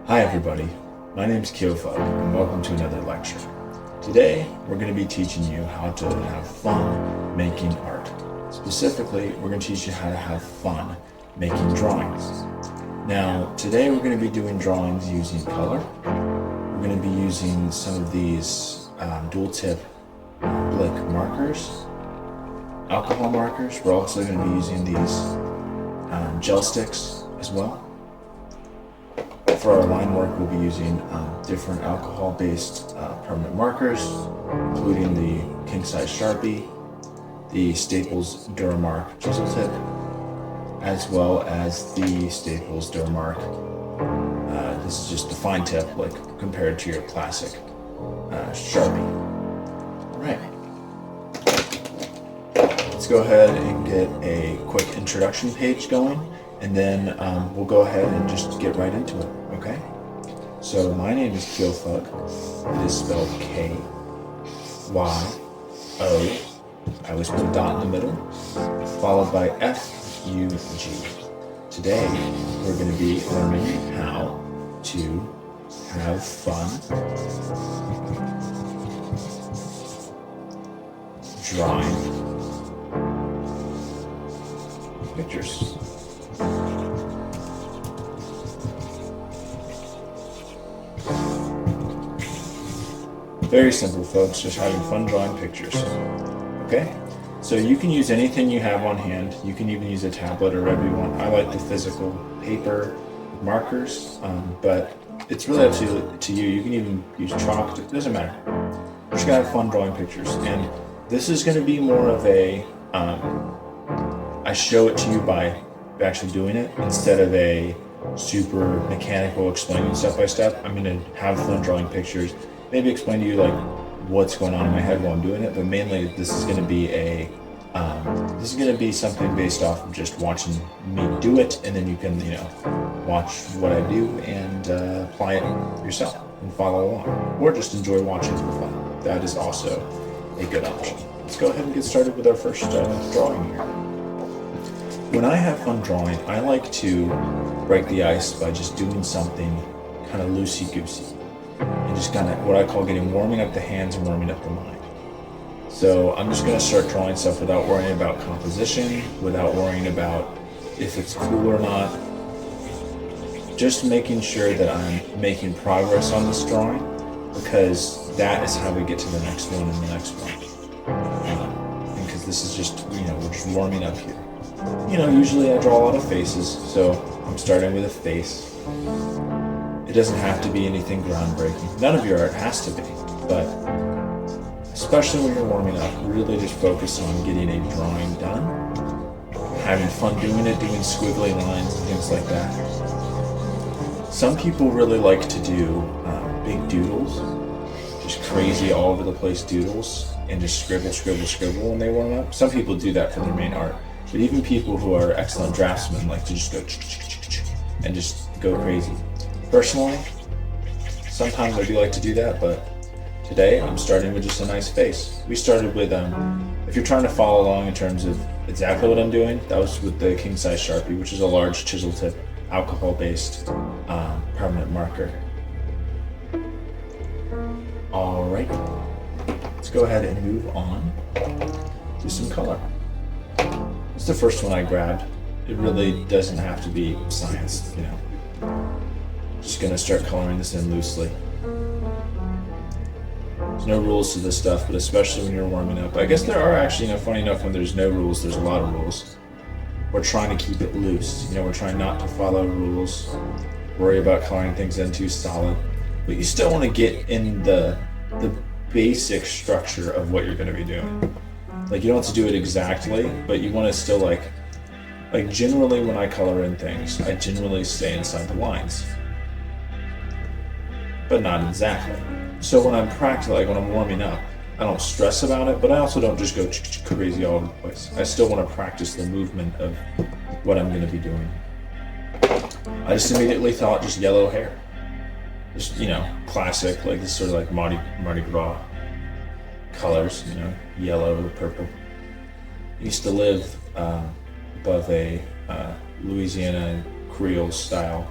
Hi everybody, my name is Kyofug and welcome to another lecture. Today we're going to be teaching you how to have fun making art. Specifically, we're going to teach you how to have fun making drawings. Now today we're going to be doing drawings using color. We're going to be using some of these dual tip Blick markers, alcohol markers. We're also going to be using these gel sticks as well. For our line work, we'll be using different alcohol-based permanent markers, including the king size Sharpie, the Staples Duramark chisel tip, as well as the Staples Duramark. This is just the fine tip, like compared to your classic Sharpie. All right. Let's go ahead and get a quick introduction page going, and then we'll go ahead and just get right into it, okay? So my name is Kyofug. It is spelled K-Y-O. I always put a dot in the middle, followed by F-U-G. Today, we're going to be learning how to have fun drawing pictures. Very simple, folks, just having fun drawing pictures. Okay? So you can use anything you have on hand. You can even use a tablet or whatever you want. I like the physical paper markers, but it's really up to you. You can even use chalk. It doesn't matter. You're just gonna have fun drawing pictures. And this is gonna be more of a, I show it to you by actually doing it instead of a super mechanical explaining step by step. I'm gonna have fun drawing pictures. Maybe explain to you like what's going on in my head while I'm doing it, but mainly this is going to be something based off of just watching me do it, and then you can watch what I do and apply it yourself and follow along, or just enjoy watching for fun. That is also a good option. Let's go ahead and get started with our first drawing here. When I have fun drawing, I like to break the ice by just doing something kind of loosey-goosey. And just kind of what I call warming up the hands and warming up the mind. So I'm just going to start drawing stuff without worrying about composition, without worrying about if it's cool or not. Just making sure that I'm making progress on this drawing, because that is how we get to the next one and the next one. Because this is just, we're just warming up here. Usually I draw a lot of faces, so I'm starting with a face. It doesn't have to be anything groundbreaking. None of your art has to be, but especially when you're warming up, really just focus on getting a drawing done, having fun doing it, doing squiggly lines and things like that. Some people really like to do big doodles, just crazy all over the place doodles, and just scribble when they warm up. Some people do that for their main art, but even people who are excellent draftsmen like to just go and just go crazy. Personally, sometimes I do like to do that, but today I'm starting with just a nice face. We started with, if you're trying to follow along in terms of exactly what I'm doing, that was with the king size Sharpie, which is a large chisel tip, alcohol-based permanent marker. All right, let's go ahead and move on to some color. It's the first one I grabbed. It really doesn't have to be science, Just gonna start coloring this in loosely. There's no rules to this stuff, but especially when you're warming up. I guess there are actually, funny enough, when there's no rules, there's a lot of rules. We're trying to keep it loose. We're trying not to follow rules, worry about coloring things in too solid. But you still want to get in the basic structure of what you're gonna be doing. Like, you don't have to do it exactly, but you want to still like generally when I color in things, I generally stay inside the lines. But not exactly. So when I'm practicing, when I'm warming up, I don't stress about it, but I also don't just go crazy all over the place. I still want to practice the movement of what I'm going to be doing. I just immediately thought just yellow hair. Just, classic, this sort of Mardi Gras colors, yellow, purple. I used to live above a Louisiana Creole style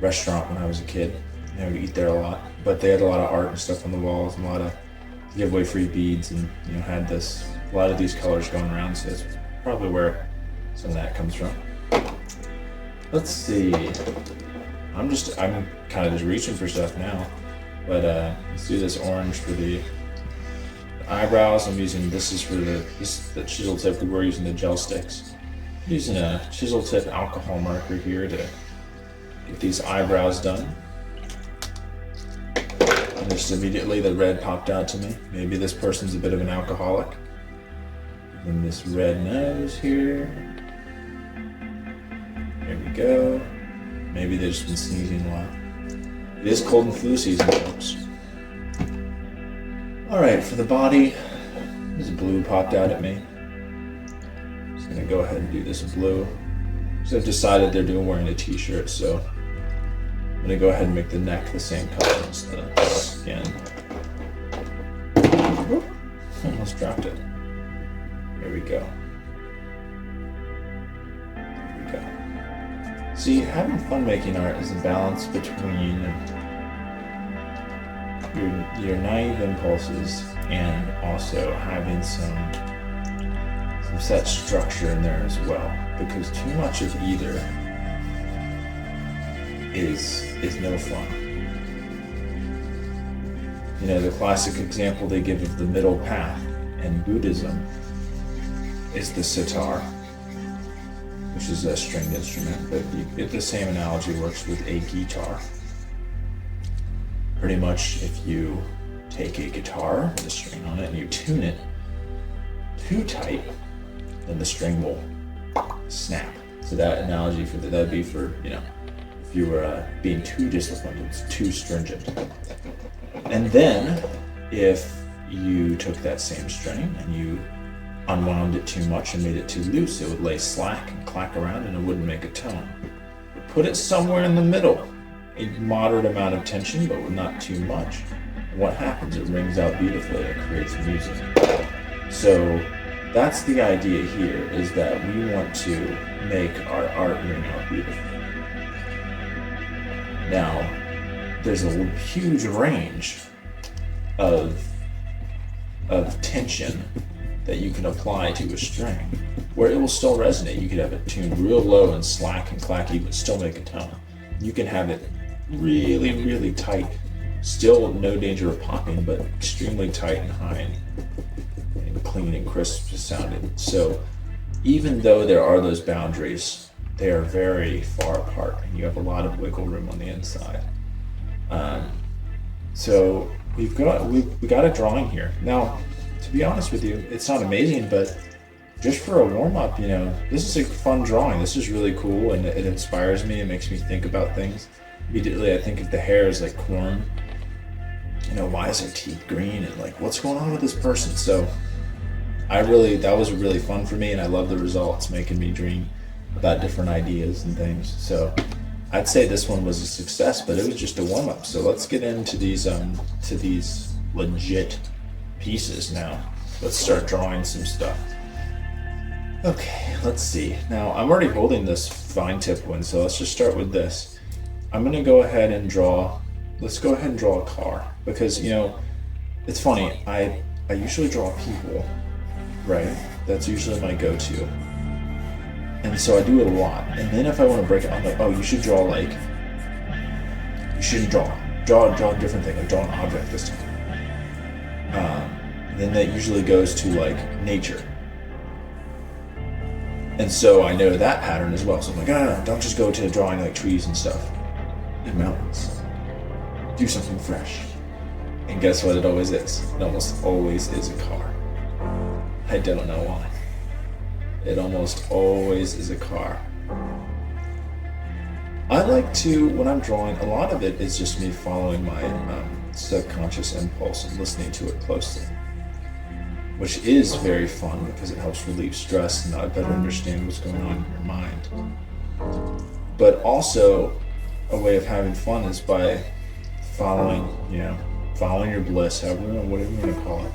restaurant when I was a kid. I would eat there a lot, but they had a lot of art and stuff on the walls and a lot of give away free beads, and had a lot of these colors going around. So that's probably where some of that comes from. Let's see. I'm kind of just reaching for stuff now, but let's do this orange for the eyebrows. This is the chisel tip. We're using the gel sticks. I'm using a chisel tip alcohol marker here to get these eyebrows done. And just immediately the red popped out to me. Maybe this person's a bit of an alcoholic. And this red nose here. There we go. Maybe they've just been sneezing a while. It is cold and flu season, folks. Alright, for the body, this blue popped out at me. Just gonna go ahead and do this blue. So I've decided they're wearing a t-shirt, so I'm gonna go ahead and make the neck the same color as the skin. Whoop, almost dropped it. Here we go. There we go. See, having fun making art is a balance between your naive impulses and also having some set structure in there as well. Because too much of either is no fun. The classic example they give of the middle path in Buddhism is the sitar, which is a stringed instrument, but the same analogy works with a guitar. Pretty much if you take a guitar with a string on it and you tune it too tight, then the string will snap. So that analogy that'd be for, if you were being too disciplined, it's too stringent. And then if you took that same string and you unwound it too much and made it too loose, it would lay slack and clack around and it wouldn't make a tone. Put it somewhere in the middle, a moderate amount of tension, but not too much. And what happens? It rings out beautifully. It creates music. So that's the idea here, is that we want to make our art ring out beautifully. Now, there's a huge range of tension that you can apply to a string where it will still resonate. You could have it tuned real low and slack and clacky, but still make a tone. You can have it really, really tight, still no danger of popping, but extremely tight and high and clean and crisp sounding. So even though there are those boundaries, they are very far apart and you have a lot of wiggle room on the inside. So we got a drawing here. Now, to be honest with you, it's not amazing, but just for a warm-up, this is a fun drawing. This is really cool, and it inspires me. It makes me think about things. Immediately, I think of the hair as like corn. Why is their teeth green? And like, what's going on with this person? So that was really fun for me, and I love the results, making me dream about different ideas and things. So I'd say this one was a success, but it was just a warm-up. So let's get into these legit pieces now. Let's start drawing some stuff. Okay, let's see. Now I'm already holding this fine tip one, so let's just start with this. I'm gonna go ahead and draw. Let's go ahead and draw a car, because it's funny. I usually draw people, right? That's usually my go-to. And so I do it a lot. And then if I want to break it, I'm like, oh, you should draw you shouldn't draw a different thing, like draw an object this time. Then that usually goes to like nature. And so I know that pattern as well. So I'm like, no, don't just go to drawing like trees and stuff and mountains. Do something fresh. And guess what it always is? It almost always is a car. I don't know why. It almost always is a car. I like to, when I'm drawing, a lot of it is just me following my subconscious impulse and listening to it closely, which is very fun because it helps relieve stress and I better understand what's going on in your mind. But also, a way of having fun is by following your bliss, whatever you want to call it.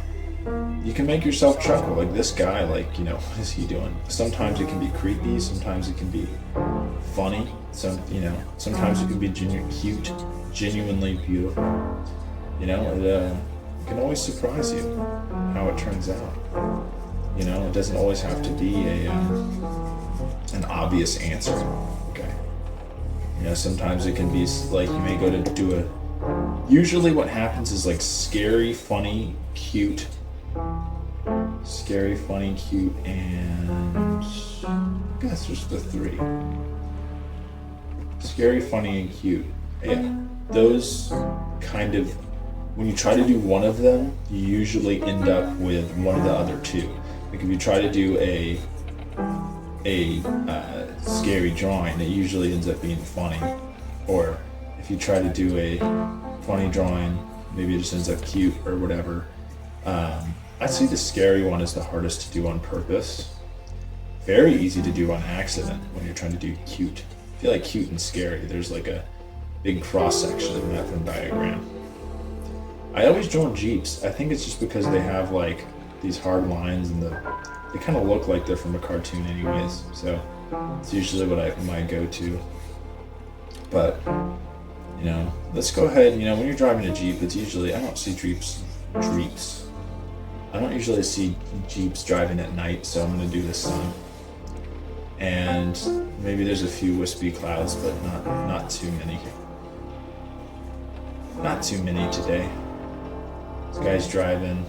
You can make yourself chuckle, like this guy, what is he doing? Sometimes it can be creepy, sometimes it can be funny. Sometimes it can be cute, genuinely beautiful. It can always surprise you how it turns out. It doesn't always have to be an obvious answer. Okay. Sometimes it can be like you may go to do usually what happens is like scary, funny, cute, and I guess there's the three. Scary, funny, and cute. Yeah. Those kind of, when you try to do one of them, you usually end up with one of the other two. Like if you try to do a scary drawing, it usually ends up being funny. Or if you try to do a funny drawing, maybe it just ends up cute or whatever. I'd say the scary one is the hardest to do on purpose. Very easy to do on accident when you're trying to do cute. I feel like cute and scary, there's like a big cross section in that Venn diagram. I always draw Jeeps. I think it's just because they have like these hard lines and they kind of look like they're from a cartoon anyways. So it's usually what my go-to. But let's go ahead. When you're driving a Jeep, it's usually, I don't see Jeeps. I don't usually see Jeeps driving at night, so I'm going to do the sun. And maybe there's a few wispy clouds, but not too many. Not too many today. This guy's driving.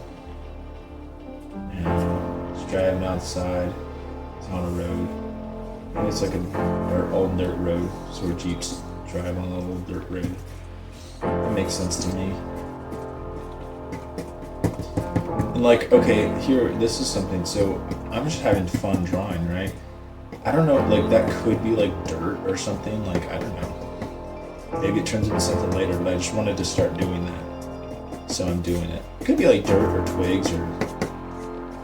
He's driving outside. He's on a road. Maybe it's like an old dirt road, so where Jeeps drive on a little dirt road. That makes sense to me. And like, okay, here, this is something, so I'm just having fun drawing, right? I don't know, like that could be like dirt or something, like, I don't know. Maybe it turns into something later, but I just wanted to start doing that. So I'm doing it. It could be like dirt or twigs or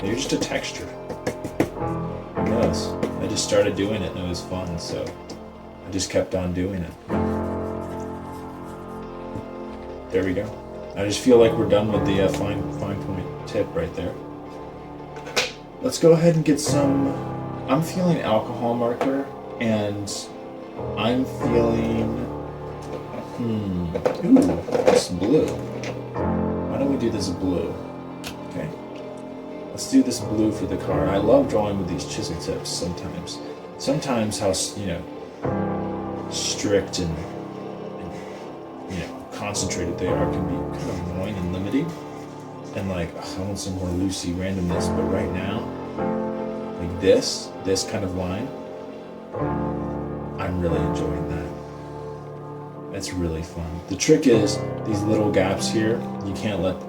maybe just a texture. Who knows? I just started doing it and it was fun, so I just kept on doing it. There we go. I just feel like we're done with the fine point tip right there. Let's go ahead and get some. I'm feeling alcohol marker, and I'm feeling. Ooh, this blue. Why don't we do this blue? Okay. Let's do this blue for the car. I love drawing with these chisel tips sometimes. Sometimes how strict and concentrated they are can be kind of annoying and limiting. And like, I want some more loosey randomness, but right now, like this kind of line, I'm really enjoying that. That's really fun. The trick is these little gaps here, you can't let,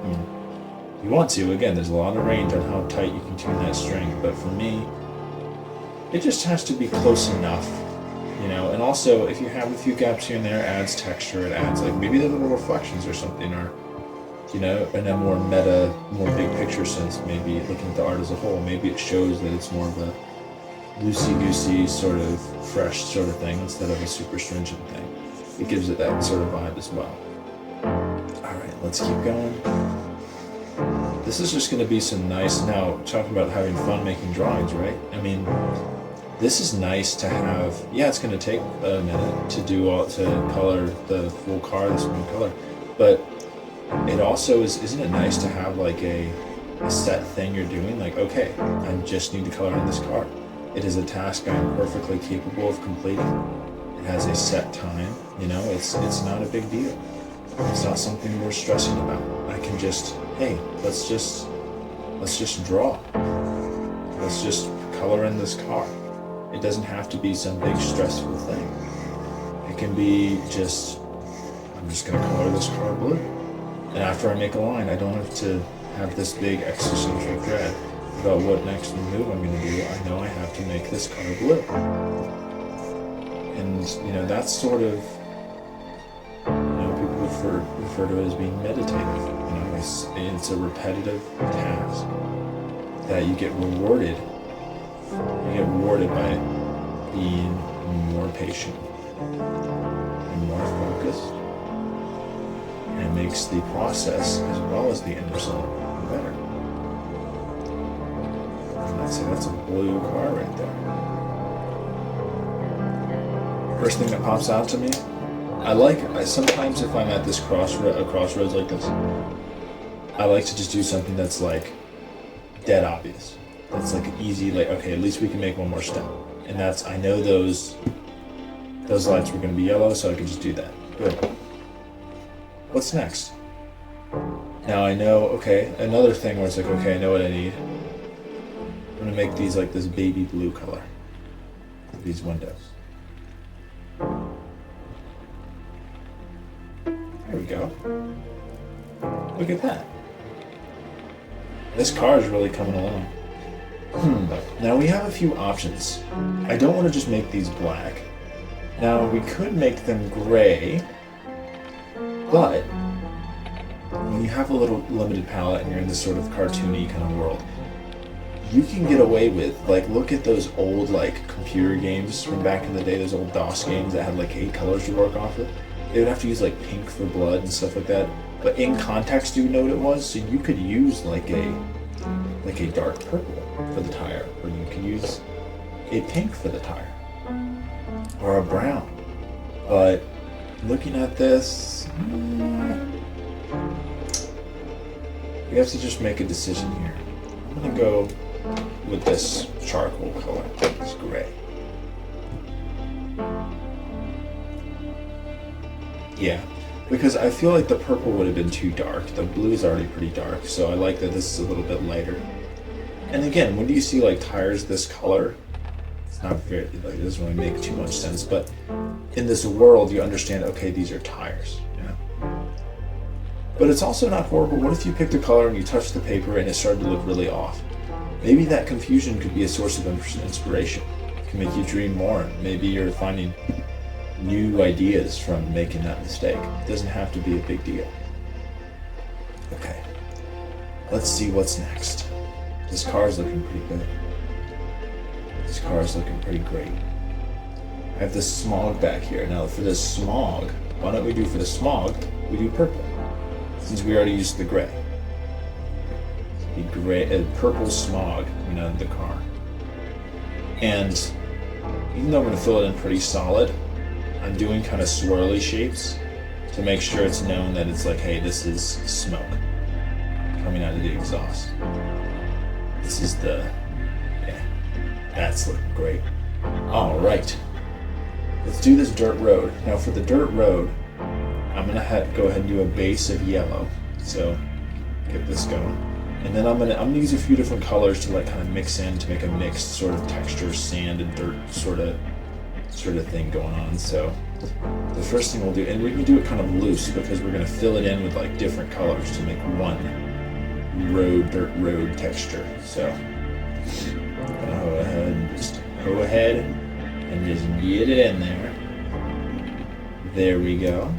you want to, again, there's a lot of range on how tight you can tune that string, but for me, it just has to be close enough. And also if you have a few gaps here and there, it adds texture, it adds like maybe the little reflections or something, or in a more meta, more big picture sense, maybe looking at the art as a whole, maybe it shows that it's more of a loosey-goosey sort of fresh sort of thing instead of a super stringent thing. It gives it that sort of vibe as well. Alright, let's keep going. This is just going to be some nice, now talking about having fun making drawings, right? I mean, this is nice to have. Yeah, it's going to take a minute to color the full car this one color, but it also isn't it nice to have like a set thing you're doing? Like, okay, I just need to color in this car. It is a task I'm perfectly capable of completing. It has a set time. It's not a big deal. It's not something we're stressing about. I can just, hey, let's just draw. Let's just color in this car. It doesn't have to be some big stressful thing. It can be just, I'm just going to color this car blue. And after I make a line, I don't have to have this big existential dread about what next move I'm going to do. I know I have to make this car blue. And, that's sort of, people refer to it as being meditative. It's a repetitive task that you get rewarded. You get rewarded by being more patient and more focused. And it makes the process as well as the end result better. And I'd say that's a blue car right there. First thing that pops out to me, sometimes if I'm at this crossroads like this, I like to just do something that's like dead obvious. That's like easy, like, okay, at least we can make one more step. And that's, I know those lights were going to be yellow, so I can just do that. Good. What's next? Now I know, okay, another thing where it's like, okay, I know what I need. I'm going to make these like this baby blue color. These windows. There we go. Look at that. This car is really coming along. Now we have a few options. I don't want to just make these black. Now we could make them gray, but when you have a little limited palette and you're in this sort of cartoony kind of world, you can get away with, like, look at those old, like, computer games from back in the day, those old DOS games that had, like, 8 colors to work off of. They would have to use, like, pink for blood and stuff like that. But in context, you know what it was, so you could use, like a dark purple for the tire, or you could use a pink for the tire, or a brown. But looking at this, we have to just make a decision here. I'm gonna go with this charcoal color, this gray. Yeah, because I feel like the purple would have been too dark. The blue is already pretty dark, so I like that this is a little bit lighter. And again, when do you see like tires this color? It's not very, like, it doesn't really make too much sense, but in this world you understand, okay, these are tires, you know? But it's also not horrible. What if you picked a color and you touched the paper and it started to look really off? Maybe that confusion could be a source of inspiration. It can make you dream more. Maybe you're finding new ideas from making that mistake. It doesn't have to be a big deal. Okay, let's see what's next. This car is looking pretty good. This car is looking pretty great. I have this smog back here. Now for this smog, why don't we do for the smog, we do purple, since we already used the gray. The gray, purple smog coming out of the car. And even though I'm gonna fill it in pretty solid, I'm doing kind of swirly shapes to make sure it's known that it's like, hey, this is smoke coming out of the exhaust. This is yeah, that's looking great. All right, let's do this dirt road. Now for the dirt road, I'm gonna go ahead and do a base of yellow. So get this going. And then I'm gonna use a few different colors to like kind of mix in to make a mixed sort of texture, sand and dirt sort of thing going on. So the first thing we'll do, and we can do it kind of loose because we're gonna fill it in with like different colors to make one dirt road texture. So I'm gonna go ahead and just get it in there. There we go.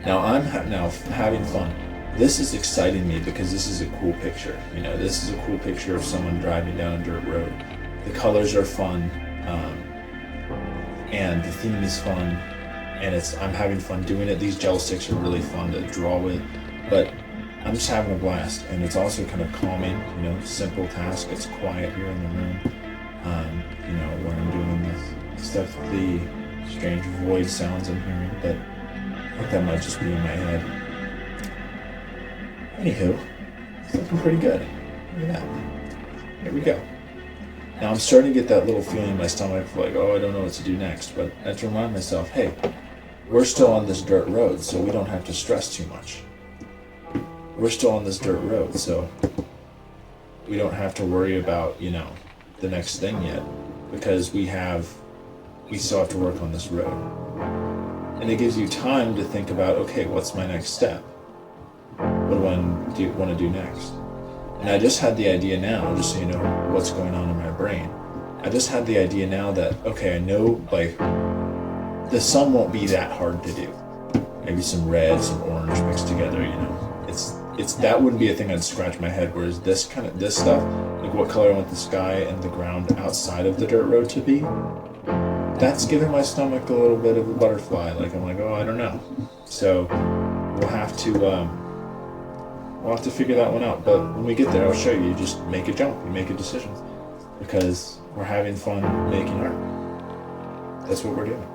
Now I'm having fun. This is exciting me because this is a cool picture. You know, this is a cool picture of someone driving down a dirt road. The colors are fun. And the theme is fun, and I'm having fun doing it. These gel sticks are really fun to draw with, but I'm just having a blast, and it's also kind of calming, you know, simple task. It's quiet here in the room, you know, when I'm doing this stuff, the strange void sounds I'm hearing, but I think that might just be in my head. Anywho, it's looking pretty good. Look at that. Here we go. Now I'm starting to get that little feeling in my stomach of like, oh, I don't know what to do next. But I have to remind myself, hey, we're still on this dirt road, so we don't have to stress too much. We're still on this dirt road, so we don't have to worry about, you know, the next thing yet, because we still have to work on this road. And it gives you time to think about, okay, what's my next step? What do I want to do next? And I just had the idea now, just so you know what's going on in my brain. I just had the idea now that, okay, I know, like, the sun won't be that hard to do. Maybe some red, some orange mixed together, you know. It's that wouldn't be a thing I'd scratch my head, whereas this stuff, like what color I want the sky and the ground outside of the dirt road to be, that's giving my stomach a little bit of a butterfly. Like, I'm like, oh, I don't know. So we'll have to figure that one out. But when we get there, I'll show you. You just make a jump. You make a decision. Because we're having fun making art. that's what we're doing.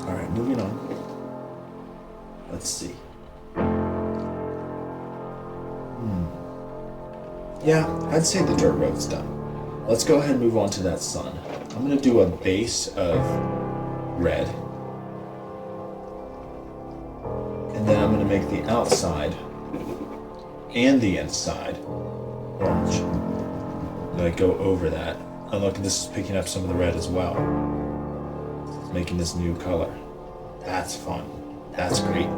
All right, moving on. Let's see. Yeah, I'd say the dirt road's done. Let's go ahead and move on to that sun. I'm going to do a base of red. And then I'm going to make the outside and the inside orange. Like go over that. And look, this is picking up some of the red as well. It's making this new color. That's fun. That's great.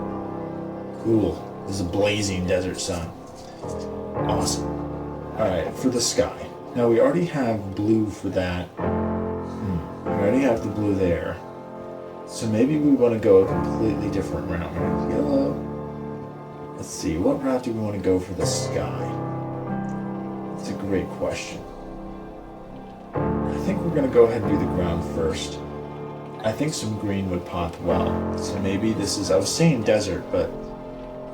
Cool. This is a blazing desert sun. Awesome. Alright, for the sky. Now we already have blue for that. We already have the blue there. So maybe we want to go a completely different route. Yellow. Let's see, what route do we want to go for the sky? That's a great question. I think we're going to go ahead and do the ground first. I think some green would pop well. So maybe this is, I was saying desert, but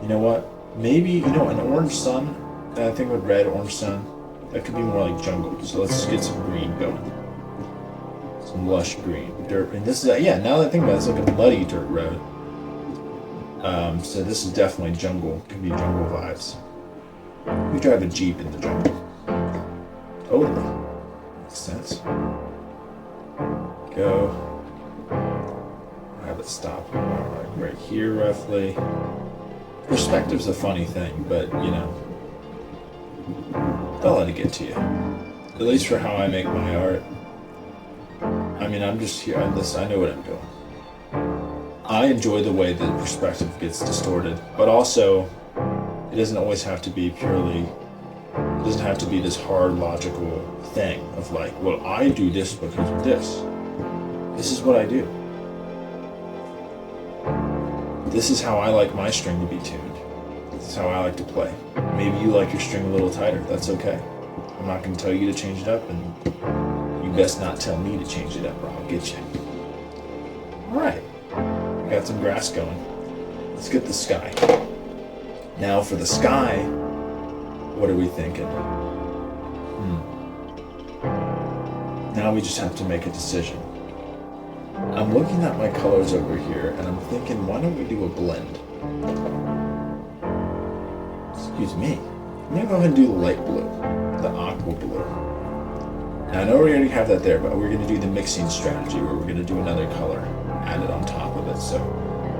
you know what? Maybe, an orange sun, I think with red, orange sun, that could be more like jungle. So let's just get some green going. Some lush green. Dirt. And this is, now that I think about it, it's like a muddy dirt road. So this is definitely jungle. Could be jungle vibes. We drive a Jeep in the jungle. Totally. Makes sense. Go. Have it stop right here, roughly. Perspective's a funny thing, but, don't let it get to you. At least for how I make my art. I mean, I'm just here on this. I know what I'm doing. I enjoy the way the perspective gets distorted, but also it doesn't always have to be purely, it doesn't have to be this hard logical thing of like, well, I do this because of this. This is what I do. This is how I like my string to be tuned. This is how I like to play. Maybe you like your string a little tighter. That's okay. I'm not going to tell you to change it up, and you best not tell me to change it up or I'll get you. Alright. We got some grass going. Let's get the sky. Now for the sky, what are we thinking? Now we just have to make a decision. I'm looking at my colors over here and I'm thinking, why don't we do a blend? Excuse me. I'm going to go ahead and do the light blue, the aqua blue. Now I know we already have that there, but we're going to do the mixing strategy where we're going to do another color added on top of it. So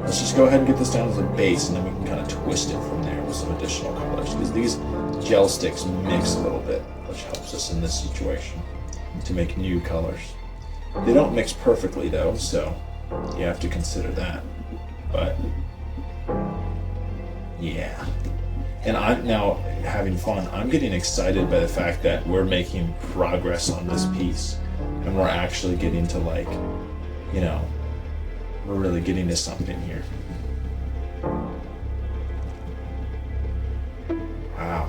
let's just go ahead and get this down as a base, and then we can kind of twist it from there with some additional colors, because these gel sticks mix a little bit, which helps us in this situation to make new colors. They don't mix perfectly though, so you have to consider that. But yeah. And I'm now having fun. I'm getting excited by the fact that we're making progress on this piece. And we're actually getting to we're really getting to something here. Wow.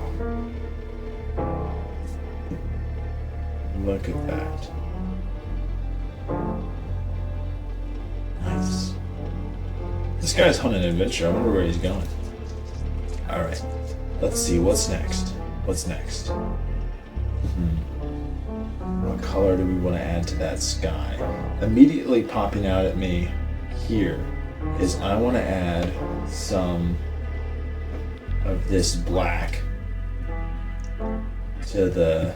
Look at that. Nice. This guy's on an adventure. I wonder where he's going. Alright. Let's see. What's next? What's next? What color do we want to add to that sky? Immediately popping out at me here is I want to add some of this black to the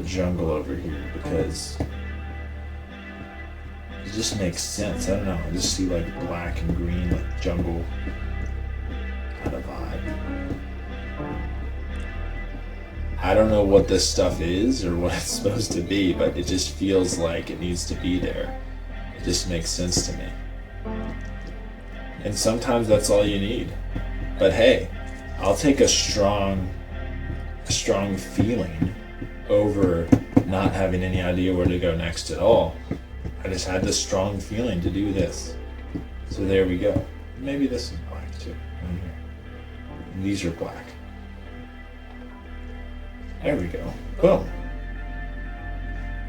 jungle over here, because it just makes sense. I don't know. I just see like black and green, like jungle kind of vibe. I don't know what this stuff is or what it's supposed to be, but it just feels like it needs to be there. It just makes sense to me. And sometimes that's all you need. But hey, I'll take a strong feeling over not having any idea where to go next at all. I just had this strong feeling to do this. So there we go. Maybe this is black too. Right here. And these are black. There we go. Boom.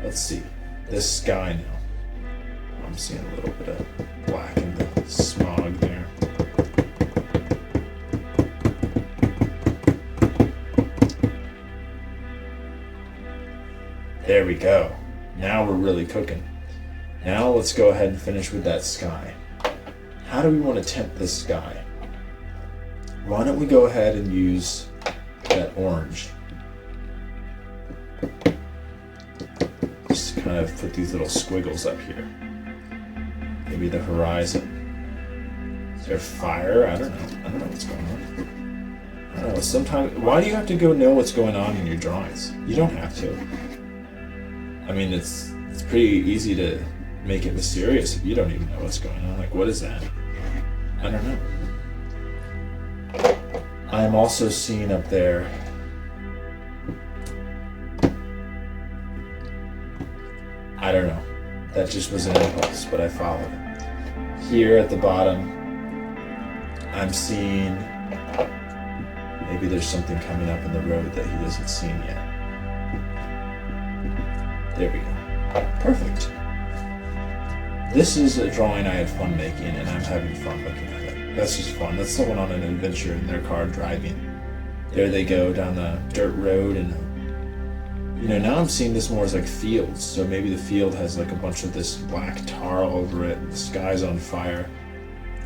Let's see. This sky now. I'm seeing a little bit of black in the smog there. There we go. Now we're really cooking. Now let's go ahead and finish with that sky. How do we want to tempt this sky? Why don't we go ahead and use that orange? Just kind of put these little squiggles up here. Maybe the horizon. Is there fire? I don't know. I don't know what's going on. I don't know. Sometimes, why do you have to go know what's going on in your drawings? You don't have to. I mean, it's pretty easy to make it mysterious if you don't even know what's going on. Like, what is that? I don't know. I am also seeing up there I don't know. That just was an impulse, but I followed it. Here at the bottom, I'm seeing maybe there's something coming up in the road that he hasn't seen yet. There we go. Perfect. This is a drawing I had fun making, and I'm having fun looking at it. That's just fun. That's someone on an adventure in their car driving. There they go down the dirt road, and now I'm seeing this more as like fields. So maybe the field has like a bunch of this black tar over it, and the sky's on fire.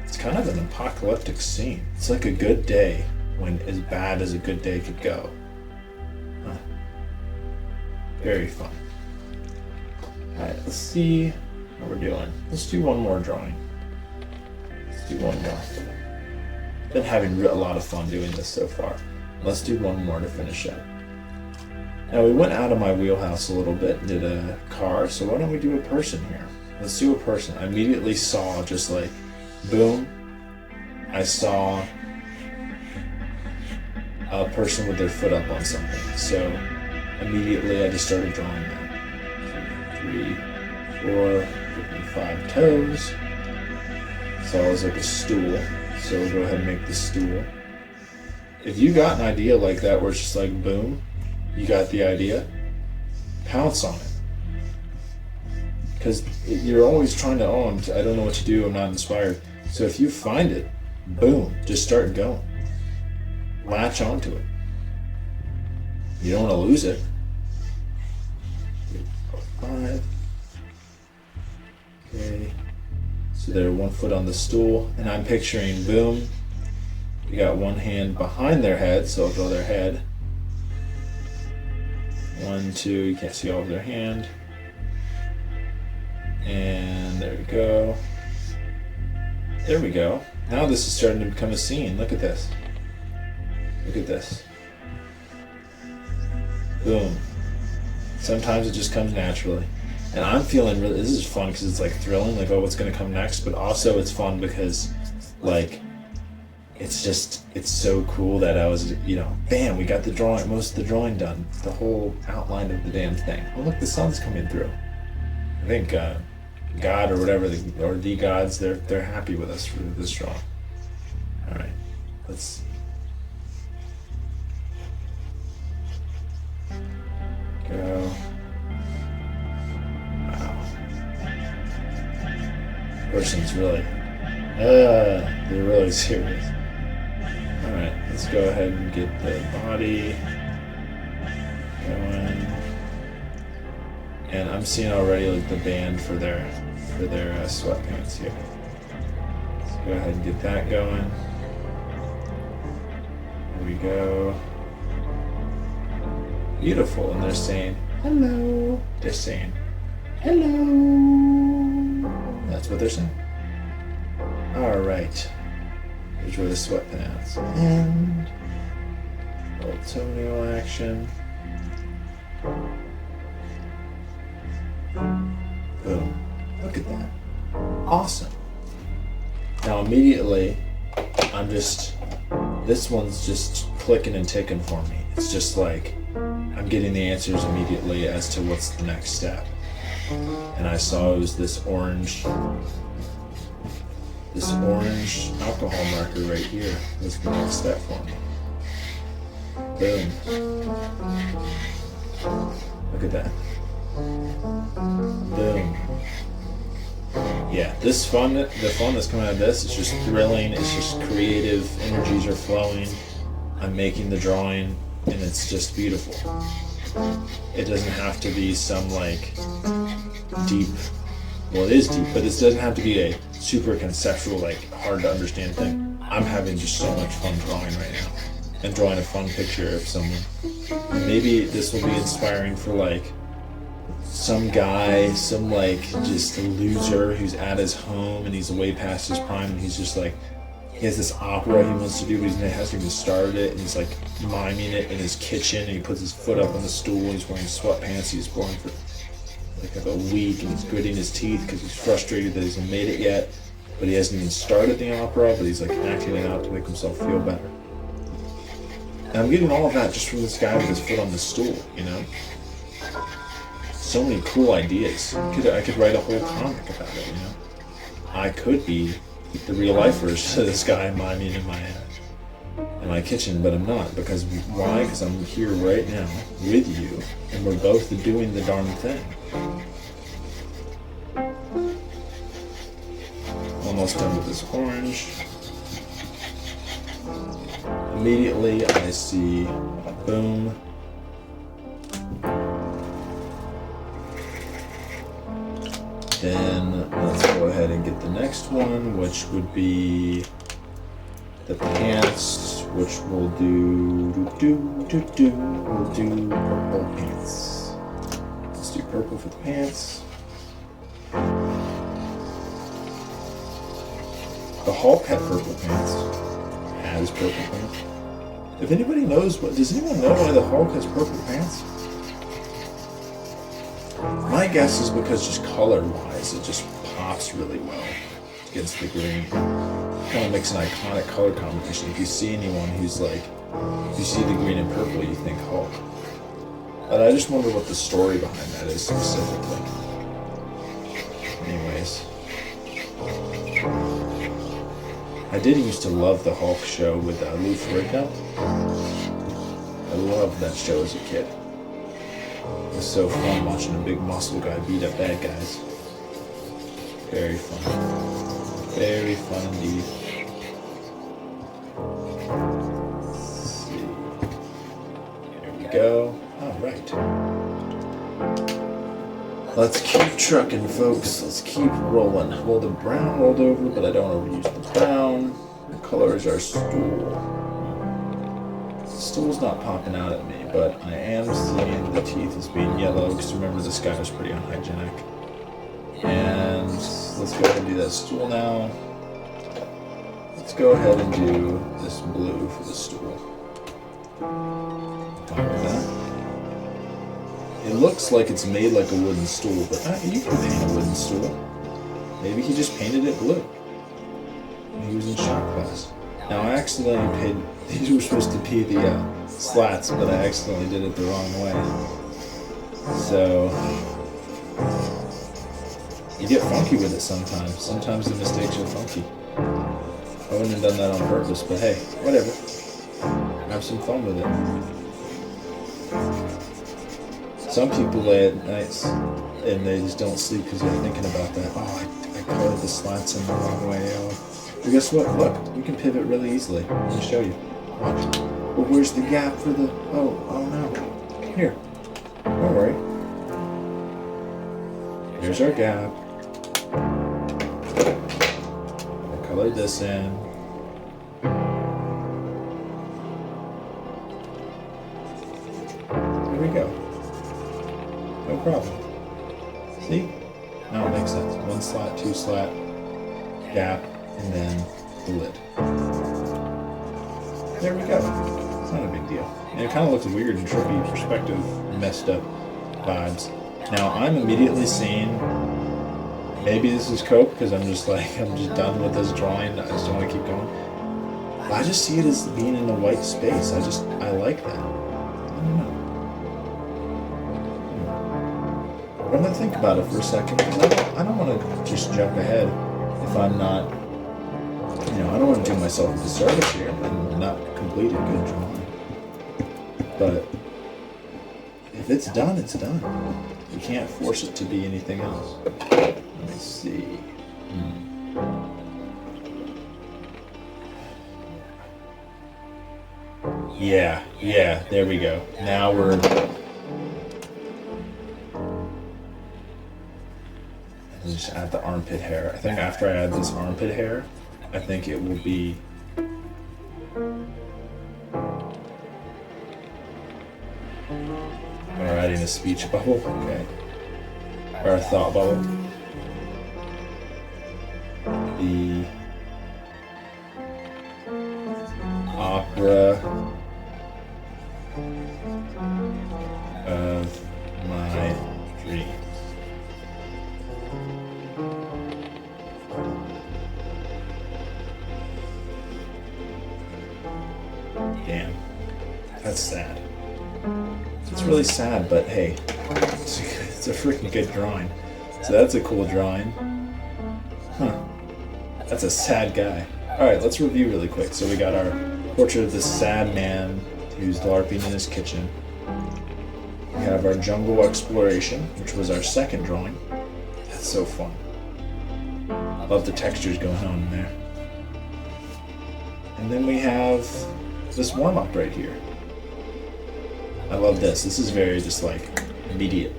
It's kind of an apocalyptic scene. It's like a good day when as bad as a good day could go. Huh. Very fun. Alright, let's see what we're doing. Let's do one more drawing. Let's do one more. Been having a lot of fun doing this so far. Let's do one more to finish up. Now we went out of my wheelhouse a little bit and did a car, so why don't we do a person here? Let's do a person. I immediately saw just like, boom, I saw a person with their foot up on something. So immediately I just started drawing that. 3, 4, 5 toes. So it was like a stool. So we'll go ahead and make the stool. If you got an idea like that where it's just like, boom, you got the idea, pounce on it. Because you're always trying to, I don't know what to do, I'm not inspired. So if you find it, boom, just start going. Latch onto it. You don't want to lose it. 3, 4, 5. Okay. So they're 1 foot on the stool, and I'm picturing, boom, you got one hand behind their head, so I'll draw their head. 1, 2, you can't see all of their hand. And there we go. There we go. Now this is starting to become a scene. Look at this. Look at this. Boom. Sometimes it just comes naturally. And I'm feeling really, this is fun because it's like thrilling, like, oh, what's going to come next? But also it's fun because, like, it's so cool that I was, bam, we got the drawing, most of the drawing done. The whole outline of the damn thing. Oh, look, the sun's coming through. I think God or whatever, or the gods, they're happy with us for this drawing. All right, let's go. Wow. Person's really, they're really serious. All right, let's go ahead and get the body going. And I'm seeing already like the band for their sweatpants here. Let's go ahead and get that going. There we go. Beautiful. And they're saying hello. They're saying hello. That's what they're saying. All right. Here's where the sweatpants and little toenail action. Boom. Look at that. Awesome. Now immediately, this one's just clicking and ticking for me. It's just like, I'm getting the answers immediately as to what's the next step. And I saw it was this orange alcohol marker right here was the next step for me. Boom. Look at that. Boom. Yeah, the fun that's coming out of this is just thrilling, it's just creative, energies are flowing, I'm making the drawing, and it's just beautiful. It doesn't have to be some like deep, well it is deep, but it doesn't have to be a super conceptual, like hard to understand thing. I'm having just so much fun drawing right now. And drawing a fun picture of someone. Maybe this will be inspiring for like some guy, some like just a loser who's at his home and he's way past his prime and he's just like, he has this opera he wants to do but he hasn't even started it and he's like miming it in his kitchen and he puts his foot up on the stool and he's wearing sweatpants. He's boring for like a week and he's gritting his teeth because he's frustrated that he hasn't made it yet, but he hasn't even started the opera, but he's like acting it out to make himself feel better. And I'm getting all of that just from this guy with his foot on the stool, you know? So many cool ideas. I could write a whole comic about it, you know? I could be the real life version of this guy miming in my kitchen, but I'm not. Because why? Because I'm here right now with you, and we're both doing the darn thing. Almost done with this orange. Immediately I see a boom. Then let's go ahead and get the next one, which would be the pants, which we'll do we'll do purple pants. Let's do purple for the pants. The Hulk had purple pants. Has purple pants. If anybody knows does anyone know why the Hulk has purple pants? My guess is because just color-wise, it just pops really well against the green. Kind of makes an iconic color combination. If you see anyone who's like, if you see the green and purple, you think Hulk. But I just wonder what the story behind that is specifically. Anyways. I did used to love the Hulk show with Lou Ferrigno. I loved that show as a kid. It was so fun watching a big muscle guy beat up bad guys. Very fun. Very fun indeed. Let's see. Here we go. Alright. Let's keep trucking, folks. Let's keep rolling. Well, the brown rolled over, but I don't overuse the brown. The color is our stool. The stool's not popping out at me, but I am seeing the teeth as being yellow, because remember this guy was pretty unhygienic. And let's go ahead and do that stool now. Let's go ahead and do this blue for the stool. Fine with that. It looks like it's made like a wooden stool, but you can paint a wooden stool. Maybe he just painted it blue when he was in shop class. Now I accidentally paid, these were supposed to be the slats, but I accidentally did it the wrong way. So, you get funky with it sometimes. Sometimes the mistakes are funky. I wouldn't have done that on purpose, but hey, whatever. Have some fun with it. Some people lay at nights and they just don't sleep because they're thinking about that. Oh, I colored the slats in the wrong way. Oh. But guess what? Look, we can pivot really easily. Let me show you. Watch. Well, where's the gap for the... Oh no. Here. Don't worry. Here's our gap. I colored this in. Here we go. No problem. See? Now it makes sense. One slat, two slat, gap, and then the lid. There we go. It's not a big deal. And it kind of looks weird and trippy, perspective, messed up vibes. Now I'm immediately seeing, maybe this is cope because I'm just done with this drawing. I just don't want to keep going. I just see it as being in a white space. I like that. I don't know. I'm gonna think about it for a second because I don't want to just jump ahead if I'm not, I don't want to do myself a disservice here and not complete a good drawing. But if it's done, it's done. You can't force it to be anything else. Let me see. Yeah, there we go. Now we're just add the armpit hair. I think after I add this armpit hair, I think it will be We're adding a speech bubble, okay. Or a thought bubble. The opera of my dreams. Damn. That's sad. It's really sad, but hey, it's a freaking good drawing. So that's a cool drawing. Huh. That's a sad guy. Alright, let's review really quick. So we got our portrait of this sad man who's LARPing in his kitchen. We have our jungle exploration, which was our second drawing. That's so fun. Love the textures going on in there. And then we have this warm-up right here. I love this. This is very just like immediate.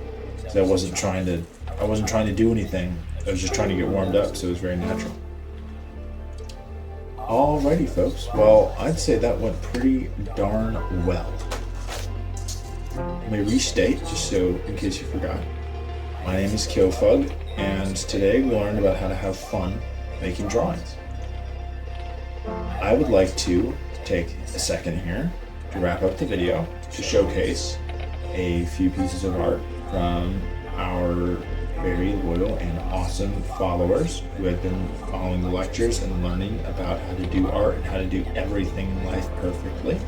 So I wasn't trying to do anything. I was just trying to get warmed up, so it was very natural. Alrighty, folks. Well, I'd say that went pretty darn well. Let me restate, just so in case you forgot. My name is Kyofug, and today we learned about how to have fun making drawings. I would like to take a second here to wrap up the video to showcase a few pieces of art from our very loyal and awesome followers who have been following the lectures and learning about how to do art and how to do everything in life perfectly.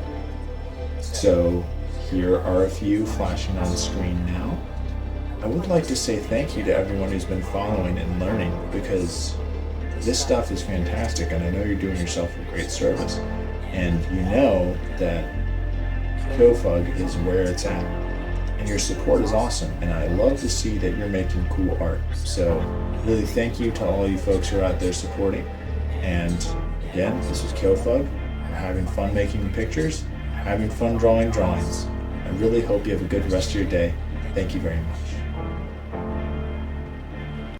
So here are a few flashing on the screen now. I would like to say thank you to everyone who's been following and learning, because this stuff is fantastic and I know you're doing yourself a great service. And you know that Kyofug is where it's at, and your support is awesome, and I love to see that you're making cool art. So really thank you to all you folks who are out there supporting. And again, this is Kyofug. We're having fun making pictures, having fun drawing drawings. I really hope you have a good rest of your day. Thank you very much.